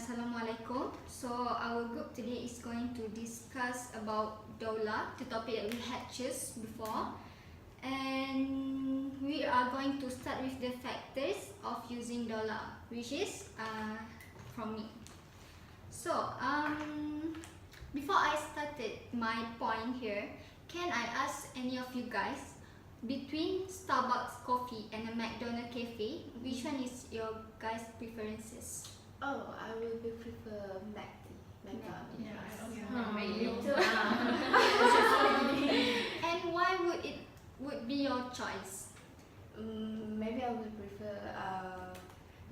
Assalamualaikum. So our group today is going to discuss about Doula, the topic that we had choose before, and we are going to start with the factors of using Doula, which is from me. So before I started my point here, can I ask any of you guys, between Starbucks coffee and a McDonald's cafe, which one is your guys' preferences? Oh, I will prefer McDonald's. Yeah, I also And why would be your choice? Maybe I would prefer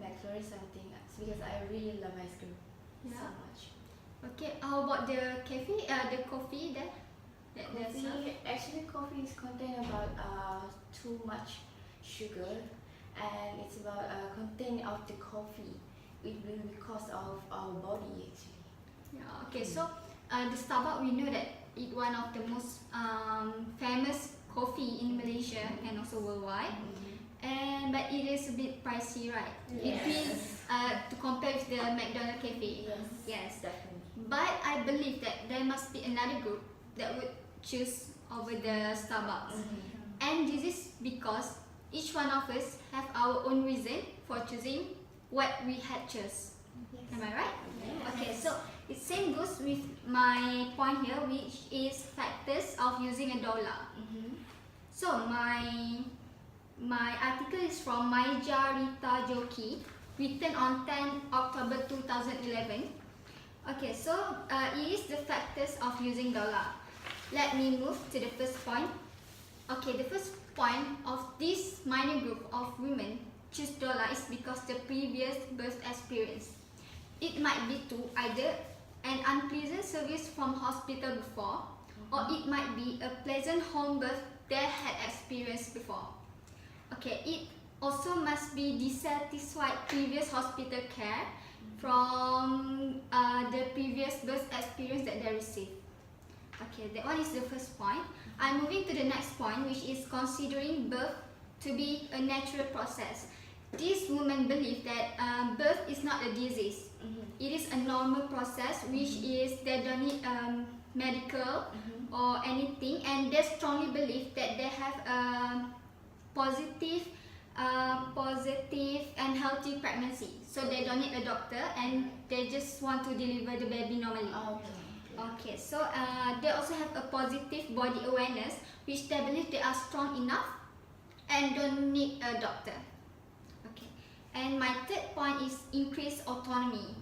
McFlurry something because I really love ice cream so much. Okay, how about the cafe? The coffee there? Actually, coffee is contain about too much sugar, and it's about content of the coffee. It will be cause of our body actually. Yeah. Okay. So the Starbucks, we know that it's one of the most famous coffee in Malaysia and also worldwide. But it is a bit pricey, right? Yes. To compare with the McDonald's cafe. Yes, definitely. But I believe that there must be another group that would choose over the Starbucks. And this is because each one of us have our own reason for choosing what we had choose. Am I right? Yes. Okay, so it same goes with my point here, which is factors of using a Doula. So my article is from Maija Rita Joki, written on 10 October 2011. Okay, so it is the factors of using Doula. Let me move to the first point. Okay, the first point of this minor group of women choose Doula is because the previous birth experience. It might be to either an unpleasant service from hospital before, or it might be a pleasant home birth they had experienced before. Okay, it also must be dissatisfied previous hospital care from the previous birth experience that they received. Okay, that one is the first point. I'm moving to the next point, which is considering birth to be a natural process. These women believe that birth is not a disease. It is a normal process, which is they don't need medical or anything, and they strongly believe that they have a positive and healthy pregnancy. So they don't need a doctor, and they just want to deliver the baby normally. Okay, so they also have a positive body awareness, which they believe they are strong enough and don't need a doctor. Okay, and my third point is increased autonomy,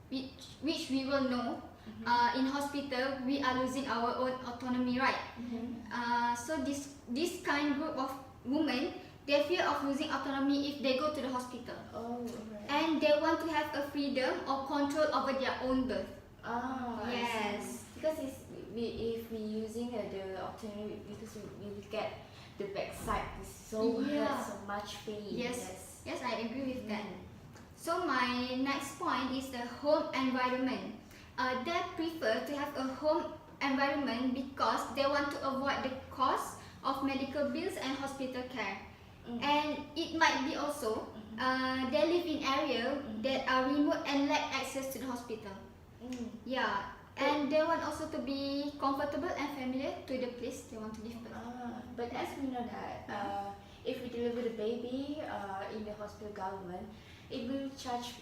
which we will know. In hospital, we are losing our own autonomy, right? So this kind group of women, they fear of losing autonomy if they go to the hospital. And they want to have a freedom or control over their own birth. Yes. Because if we using the autonomy, because we will get the backside is so hurt, so much pain. Yes, I agree with that. So my next point is the home environment. They prefer to have a home environment because they want to avoid the cost of medical bills and hospital care. And it might be also they live in areas that are remote and lack access to the hospital. Yeah, and they want also to be comfortable and familiar to the place they want to live. But as we know that if we deliver the baby in the hospital government, it will charge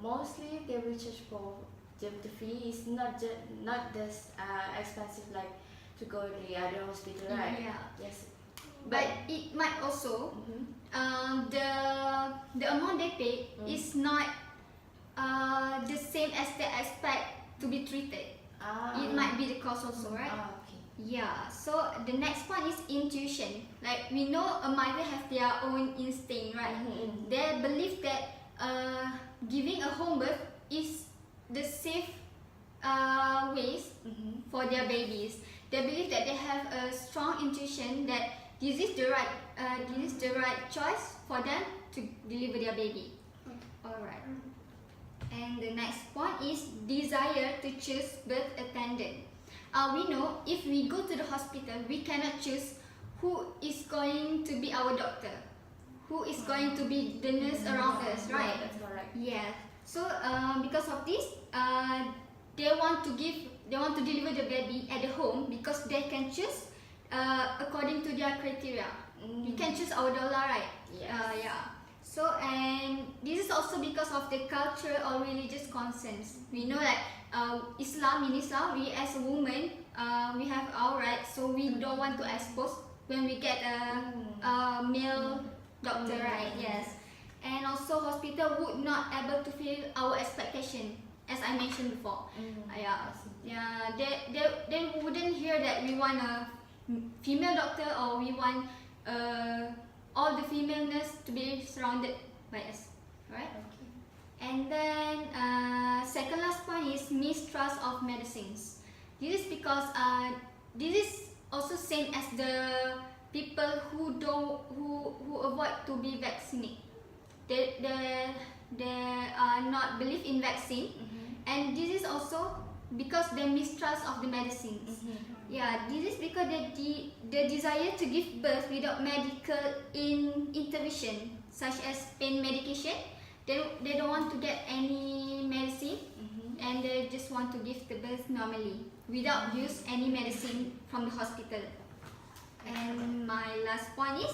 mostly they will charge for the fee is not just expensive like to go to the other hospital, right? Yes. But it might also the amount they pay is not the same as they expect to be treated. It might be the cost also, right? Yeah. So the next point is intuition. Like we know a mother have their own instinct, right? They believe that giving a home birth is the safe ways for their babies. They believe that they have a strong intuition that this is the right choice for them to deliver their baby. Alright. And the next point is desire to choose birth attendant. We know if we go to the hospital, we cannot choose who is going to be our doctor, who is going to be the nurse around us, right? That's correct. right? Yeah. So because of this, they want to deliver the baby at the home because they can choose according to their criteria. We can choose our doula, right? Yes. Yeah. So and this is also because of the cultural or religious concerns. We know that in Islam, we as a woman, we have our rights, so we don't want to expose when we get a male doctor, right? Yes. And also hospital would not able to fill our expectation, as I mentioned before. Yeah, they wouldn't hear that we want a female doctor or we want all the female nurse to be surrounded by us, right? Okay. And then second last point is mistrust of medicines. This is because this is also same as the people who avoid to be vaccinated. They are not believe in vaccine, and this is also because they mistrust of the medicines. Yeah, this is because they desire to give birth without medical intervention, such as pain medication. They don't want to get any medicine, and they just want to give the birth normally without use any medicine from the hospital. And my last point is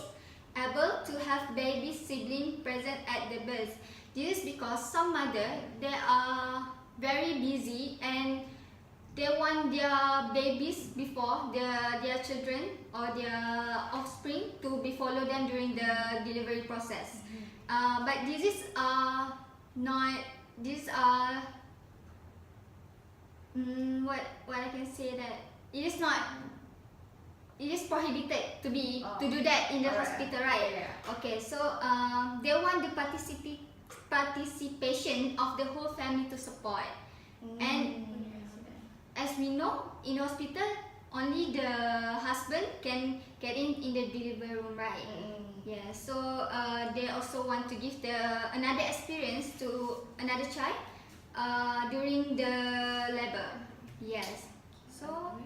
able to have baby sibling present at the birth. This is because some mother they are very busy and they want their babies before their children or their offspring to be follow them during the delivery process. But this is not these are what I can say that it is not. It is prohibited to do that in the hospital, right? Yeah. Okay, so they want the participation of the whole family to support. And as we know, in hospital, only the husband can get in the delivery room, right? Yeah, so they also want to give another experience to another child during the labor. Yes. So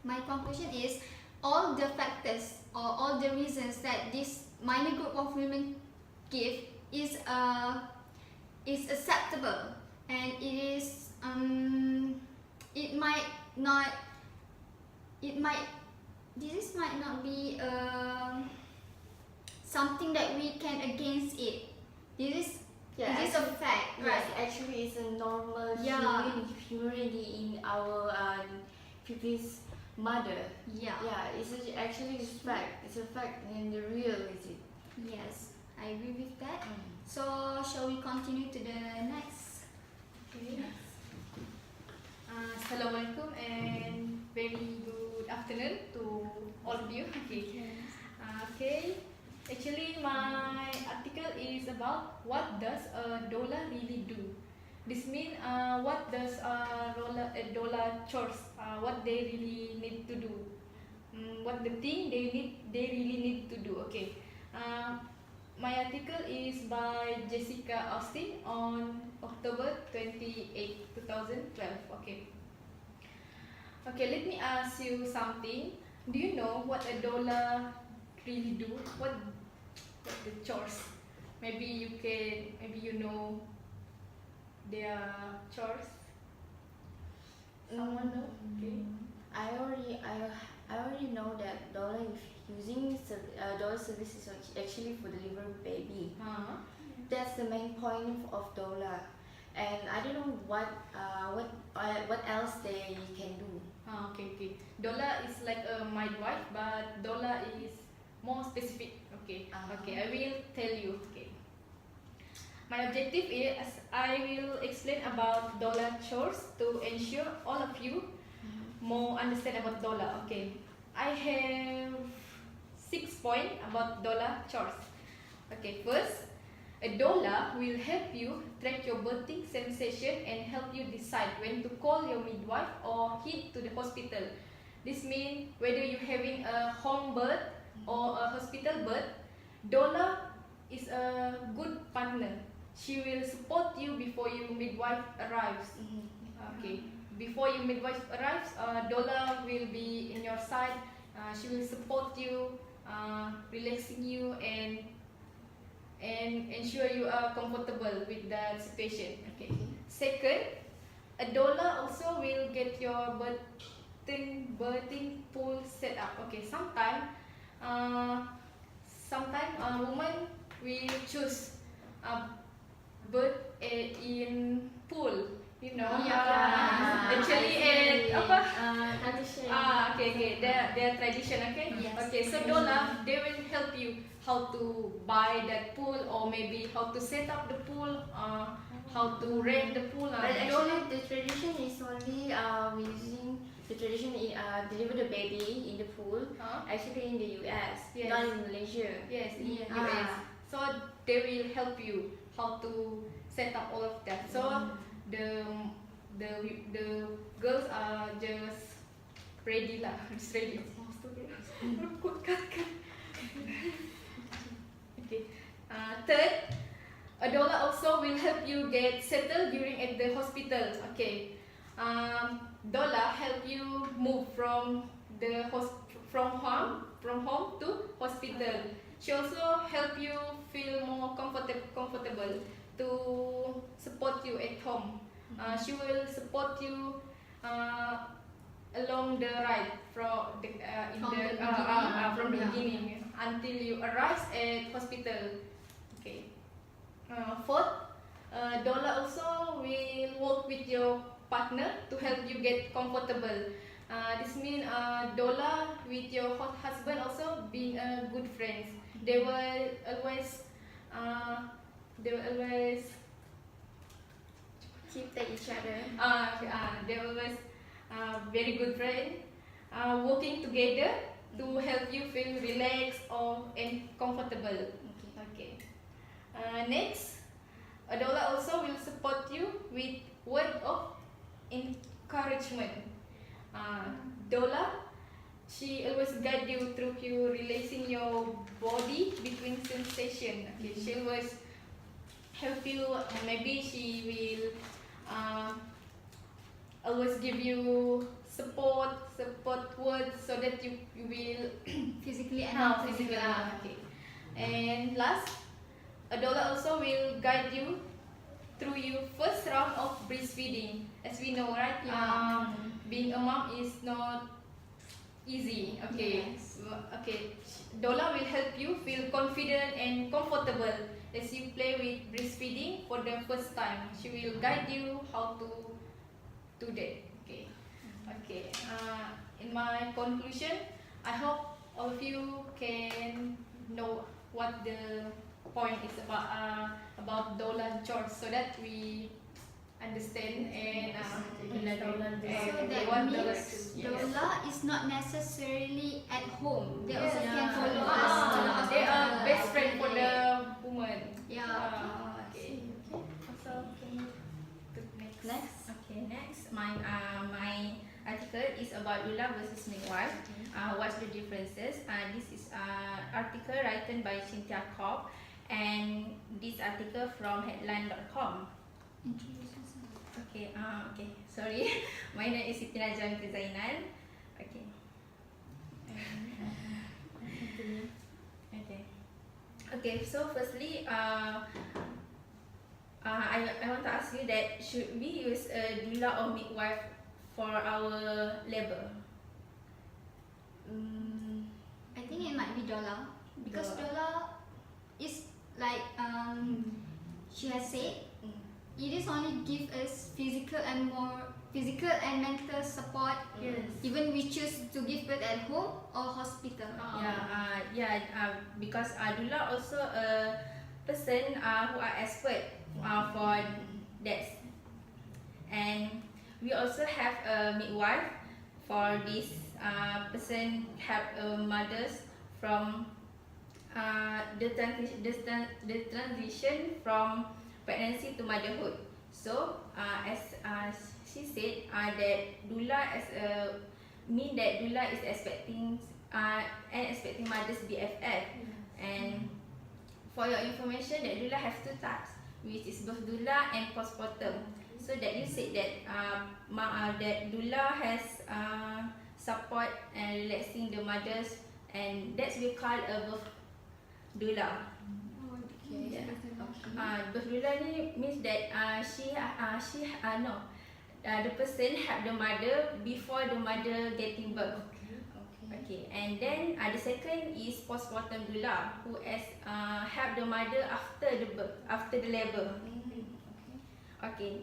my conclusion is all the factors or all the reasons that this minor group of women give is acceptable, and it is it might not this might not be something that we can against it. This is a fact, Yes, right? actually, it's a normal humanity in our people's mother. Yeah. It's actually a fact. It's a fact and the real is it. Yes, I agree with that. So shall we continue to the next? Okay. Assalamualaikum and very good afternoon to all of you. Okay. Okay. Actually, my article is about what does a doula really do. This means what does a doula chores, what they really need to do, what the thing they really need to do. Okay. My article is by Jessica Austin on October 28, 2012. Okay. Okay, let me ask you something. Do you know what a doula really do? What the chores? Maybe you know their chores. Someone know? Okay. I already know that doula is using doula services actually for delivering baby. That's the main point of doula, and I don't know what else they can do. Okay. Doula is like a midwife, but doula is more specific. Okay. Okay, I will tell you. Okay. My objective is I will explain about doula chores to ensure all of you more understand about doula. Okay. I have 6 points about doula chores. Okay, first, a doula will help you track your birthing sensation and help you decide when to call your midwife or head to the hospital. This means whether you're having a home birth or a hospital birth, doula is a good partner. She will support you before your midwife arrives. Okay. Before your midwife arrives, doula will be in your side. She will support you, relaxing you, and and ensure you are comfortable with that situation. Okay. Second, a doula also will get your birthing pool set up. Okay. Sometimes a woman will choose birth in pool. You know. Actually, Tradition. okay. Their tradition, okay? Yes. Okay, so doula, they will help you how to buy that pool, or maybe how to set up the pool, how to rent the pool. But actually, the tradition is only using the tradition in deliver the baby in the pool. Actually, in the US, Yes. not in Malaysia. Yes, in Yes. US. So they will help you how to set up all of that. So the girls are just ready lah, just ready. Okay. Third, a doula also will help you get settled during at the hospital. Okay. Doula help you move from home to hospital. She also help you feel more comfortable to support you at home. She will support you along the ride from the beginning until you arrive at hospital. Okay. Fourth, doula also will work with your partner to help you get comfortable. This means doula with your husband also being a good friends. They will always Keep each other. they always very good friend, working together to help you feel relaxed and comfortable. Okay. Next, a doula also will support you with word of encouragement. Doula, she always guide you through you releasing your body between sensation. Okay, she always help you. Maybe she will always give you support words so that you will Physically and physically. mentally. Okay. And last, a doula also will guide you through your first round of breastfeeding. As we know, right? Being a mom is not easy. Okay. Yes. Okay. Doula will help you feel confident and comfortable as you play with breastfeeding for the first time. She will guide you how to do that. Okay. Okay. In my conclusion, I hope all of you can know what the point is about doula chores, so that we understand and So they that want means doula is not necessarily at home. They also Yeah. can follow us to the hospital. They are best friend for the woman. Yeah. Okay. So can you go next? Okay, next, my article is about doula versus midwife. What's the differences? This is article written by Cynthia Cobb, and this article from headline.com. Introduce yourself. Okay, sorry. My name is Siti Najam Zainal. Okay. Okay, so firstly, I want to ask you that should we use a doula or midwife for our labor? I think it might be doula because doula is like she has said, it is only give us physical and mental support. Yes. Even we choose to give birth at home or hospital. Because doula also a person who are expert for that, and we also have a midwife for this person help mothers from the transition from pregnancy to motherhood. So as she said, that doula mean that doula is expecting mothers BFF. And for your information, that doula have two types, which is birth doula and postpartum. So that you said that that doula has support and relaxing the mothers, and that's we call a birth doula. Okay. Yeah. Okay. Birth doula ni means that the person help the mother before the mother getting birth. Okay. Okay, and then the second is postpartum doula, who has help the mother after the birth, after the labor. Okay. Okay.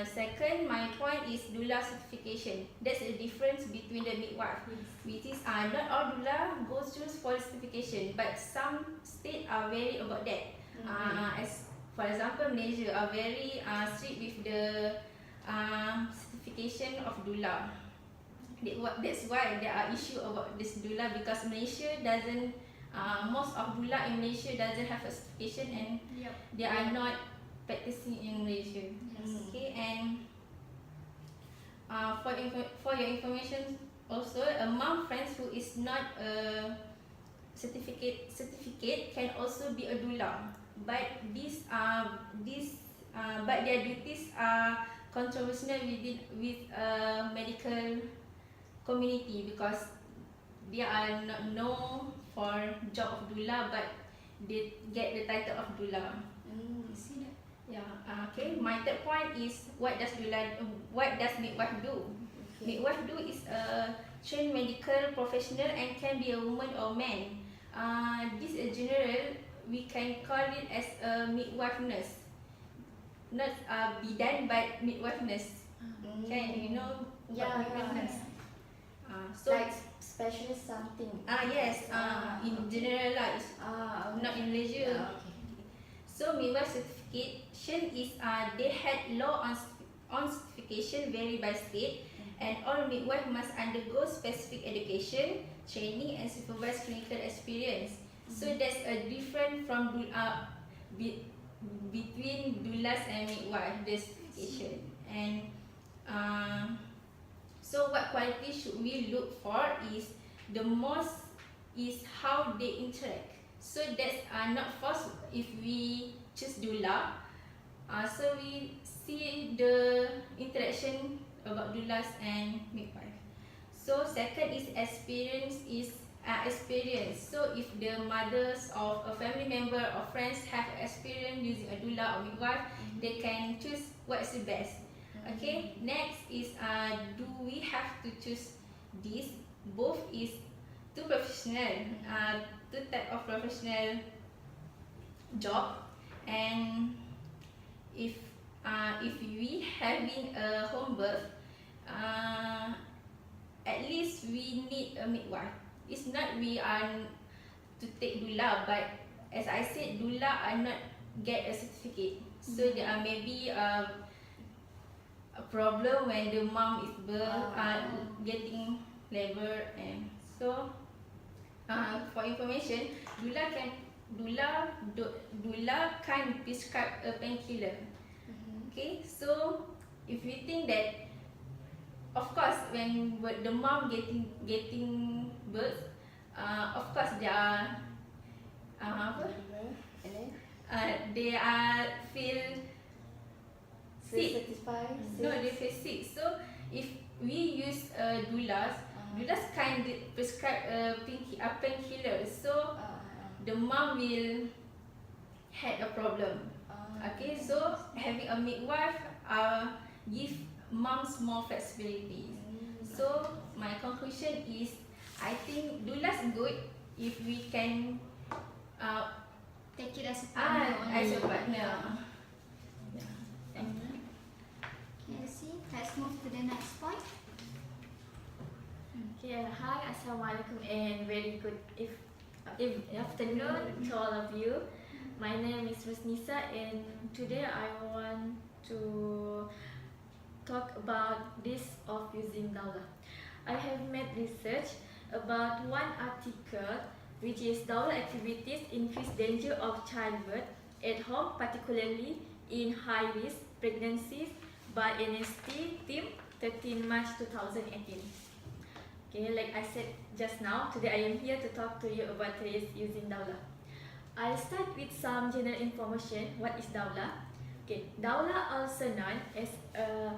Second, my point is doula certification. That's the difference between the midwife, which is not all doula goes through for certification, but some state are very about that. As for example, Malaysia are very strict with the certification of doula. That's why there are issue about this doula, because Malaysia doesn't. Most of doula in Malaysia doesn't have a certification, and they are not practicing in Malaysia. Yes. Okay, and for your information also, a mom friends who is not a certificate can also be a doula, but but their duties are controversial with medical community, because they are not known for job of doula, but they get the title of doula. You see that? Yeah. Okay. My third point is what does midwife do? Okay. Midwife do is a trained medical professional and can be a woman or man. This is general. We can call it as a midwife nurse, not bidan, but midwife nurse. Okay, you know Yeah, what midwife yeah. nurse. So Like specialist something. yes. In general lah, it's Okay. not in Malaysia. Yeah, okay. So midwife certification is they had law on certification vary by state, and all midwife must undergo specific education, training, and supervised clinical experience. So that's a different from between doulas and midwife, the certification. And so what quality should we look for is the most is how they interact. So that's not forced if we choose doula. So we see the interaction about doulas and midwife. So second is experience. So if the mothers of a family member or friends have experience using a doula or midwife, they can choose what's the best. Okay. Next is do we have to choose this? Both is two professional. Two type of professional job, and if we having a home birth, at least we need a midwife. It's not we are to take doula, but as I said, doula are not get a certificate, so there are maybe a problem when the mom is getting labor, and so for information, doula can't prescribe a painkiller. Okay, so if you think that, of course, when the mom getting birth, of course there are they are feel sick. Satisfied. No, they feel sick. So if we use doulas can prescribe a painkiller, so the mom will had a problem. Okay, so having a midwife give moms more flexibility. So my conclusion is, I think doulas good if we can Take it as a partner. as a partner. Yeah. Thank you. Okay, let's move to the next point. Okay, hi, assalamualaikum, and very good afternoon to all of you. My name is Rusnisa, and today I want to talk about this of using Doula. I have made research about one article, which is Doula activities increase danger of childbirth at home, particularly in high-risk pregnancies, by NST team 13 March 2018. Okay, like I said just now, today I am here to talk to you about using Doula. I'll start with some general information. What is Doula? Okay, Doula, also known as a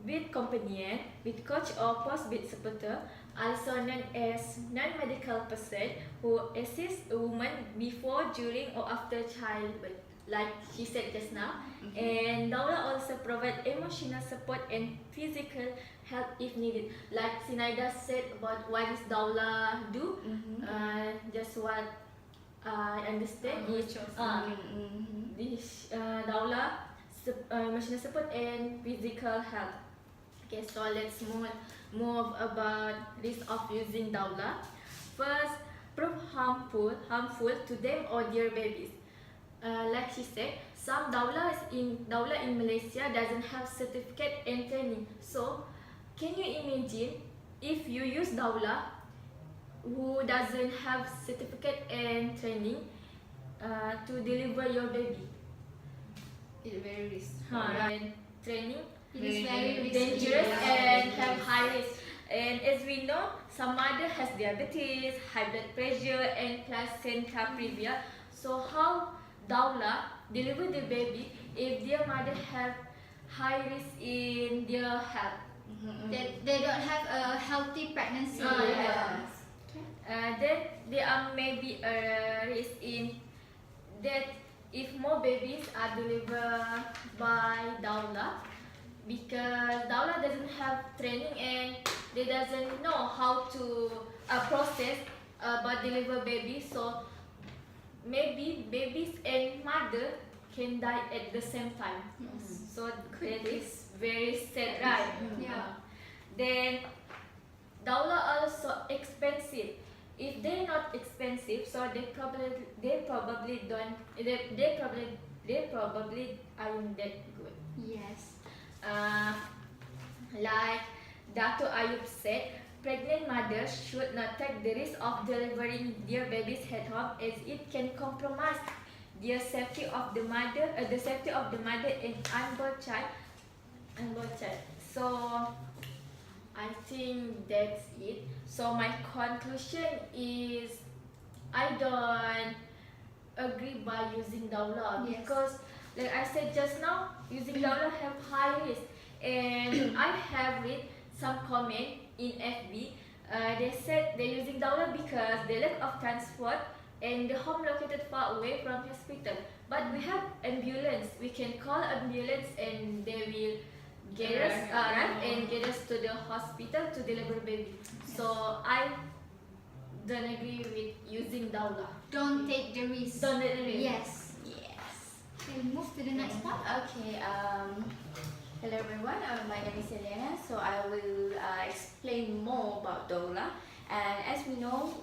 with companion, with coach or post-birth supporter, also known as non-medical person who assists a woman before, during or after childbirth, like she said just now. And Doula also provide emotional support and physical help if needed. Like Sinaida said about what is Doula do, just what I understand is this Doula emotional support and physical health. Okay, so let's move about risk of using Doula. First, prove harmful to them or their babies. Like she said, some Doula in Malaysia doesn't have certificate and training. So, can you imagine if you use Doula who doesn't have certificate and training to deliver your baby? It's very risky. And training It is very risky. dangerous Yeah. and have high risk. And as we know, some mother has diabetes, high blood pressure, and placenta previa. So how Doula deliver the baby if their mother have high risk in their health? They don't have a healthy pregnancy. Then there are maybe a risk in that if more babies are delivered by Doula, because Doula doesn't have training and they doesn't know how to process but deliver babies, so maybe babies and mother can die at the same time. So that is very sad, right? Yeah. Then Doula also expensive. If they're not expensive, so they probably aren't that good. Yes. Like Dr. Ayub said, pregnant mothers should not take the risk of delivering their babies at home, as it can compromise the safety of the mother and unborn child. So I think that's it. So my conclusion is I don't agree by using Doula Yes. because, like I said just now, using Doula have high risk, and I have read some comment in FB. They said they're using Doula because they lack of transport and the home located far away from hospital. But we have ambulance. We can call ambulance and they will get us and get us to the hospital to deliver baby. So I don't agree with using Doula. Don't take the risk. Don't agree. Yes. Okay, move to the next one. Okay. Hello everyone. My name is Elena. So I will explain more about Doula. And as we know,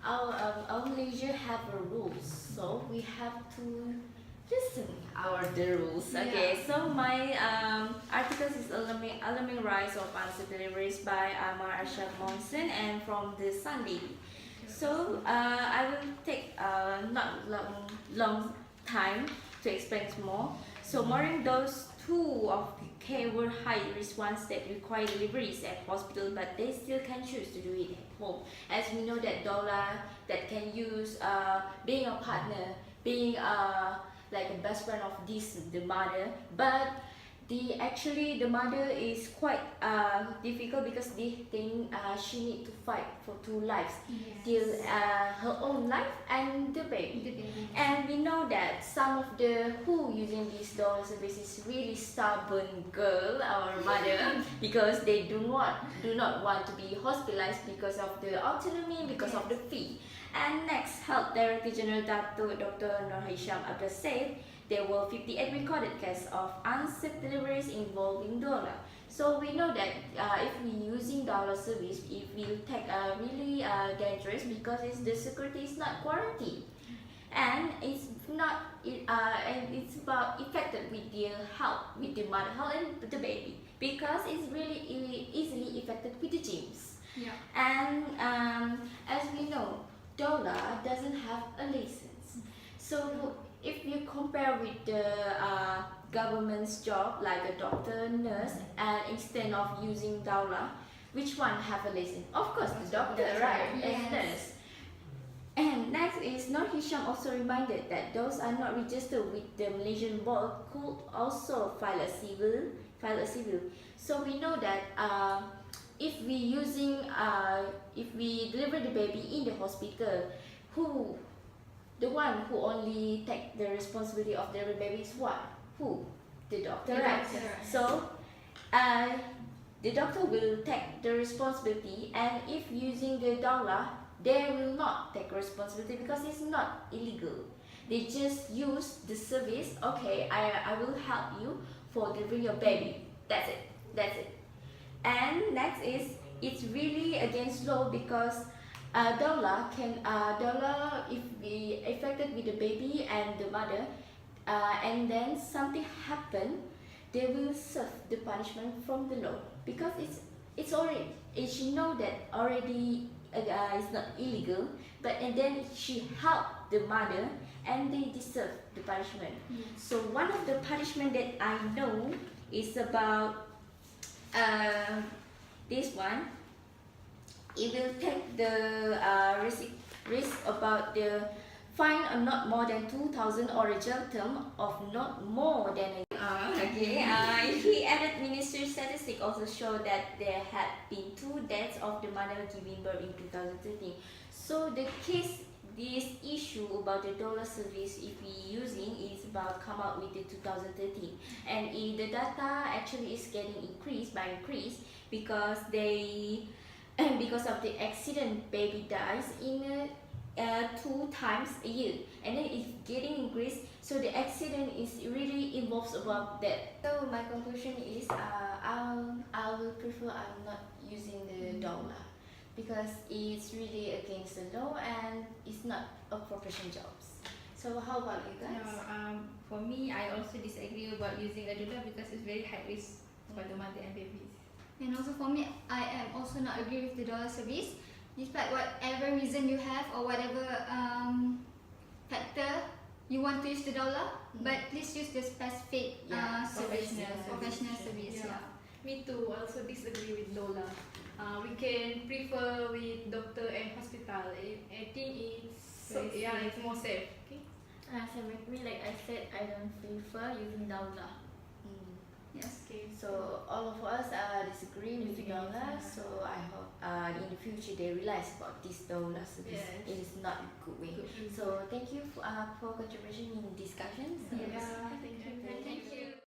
our Malaysia have a rules, so we have to listen the rules. Okay. Yeah. So my articles is alarming rise of unsafe deliveries by Amar Arshad Monson and from the Sunday. So I will take not long time to explain more. So among those two of the care were high risk ones that require deliveries at hospital, but they still can choose to do it at home. As we know that Doula that can use being a partner, being like a best friend of the mother, but the mother is quite difficult because they think she need to fight for two lives, till her own life and the baby. And we know that some of the who using this Doula service is really stubborn girl or mother because they do not want to be hospitalized because of the autonomy, because of the fee. And next, Health Director General Dr. Nur Hisham Abdul said there were 58 recorded cases of unsafe deliveries involving Doula. So we know that if we using Doula service, it will take really dangerous because the security is not guaranteed, and it's not and it's about affected with the health, with the mother health and the baby, because it's really easily affected with the genes. Yeah. And as we know, Doula doesn't have a license. So if you compare with the government's job like a doctor, nurse, and instead of using Doula, which one have a license? Of course, the doctor, right? Yes. As nurse. And next is Nur Hisham also reminded that those are not registered with the Malaysian board could also file a civil. So we know that if we deliver the baby in the hospital, the one who only take the responsibility of the baby is what? Who? The doctor, right? So the doctor will take the responsibility, and if using the doula, they will not take responsibility because it's not illegal. They just use the service. Okay, I will help you for delivering your baby. That's it. And next is, it's really against law because doula if we affected with the baby and the mother, and then something happen, they will serve the punishment from the law because it's already, she know that already it's not illegal, and then she helped the mother and they deserve the punishment. So one of the punishment that I know is about this one. It will take the risk about the fine of not more than 2,000 or a jail term of not more than he added ministry statistics also show that there had been 2 deaths of the mother giving birth in 2013. So the case, this issue about the doula service if we using is about come out with the 2013, and the data actually is getting increased because because of the accident, baby dies in 2 times a year, and then it's getting increased. So the accident is really involves about that. So my conclusion is I will prefer I'm not using the doula because it's really against the law and it's not a professional jobs. So how about you guys? No, for me, I also disagree about using a doula because it's very high risk for the mother and babies. And also for me, I am also not agree with the doula service. Despite whatever reason you have or whatever factor you want to use the doula, but please use the specific service, professional service. Yeah. Me too. Also disagree with doula. We can prefer with doctor and hospital. I think it's more safe. Okay. Same with me, like I said, I don't prefer using doula. Yes. Okay. So all of us disagree with doula. So I hope in the future they realize about this doula service. Yes. It is not a good way. So thank you for contribution in discussions. Yeah. Thank you.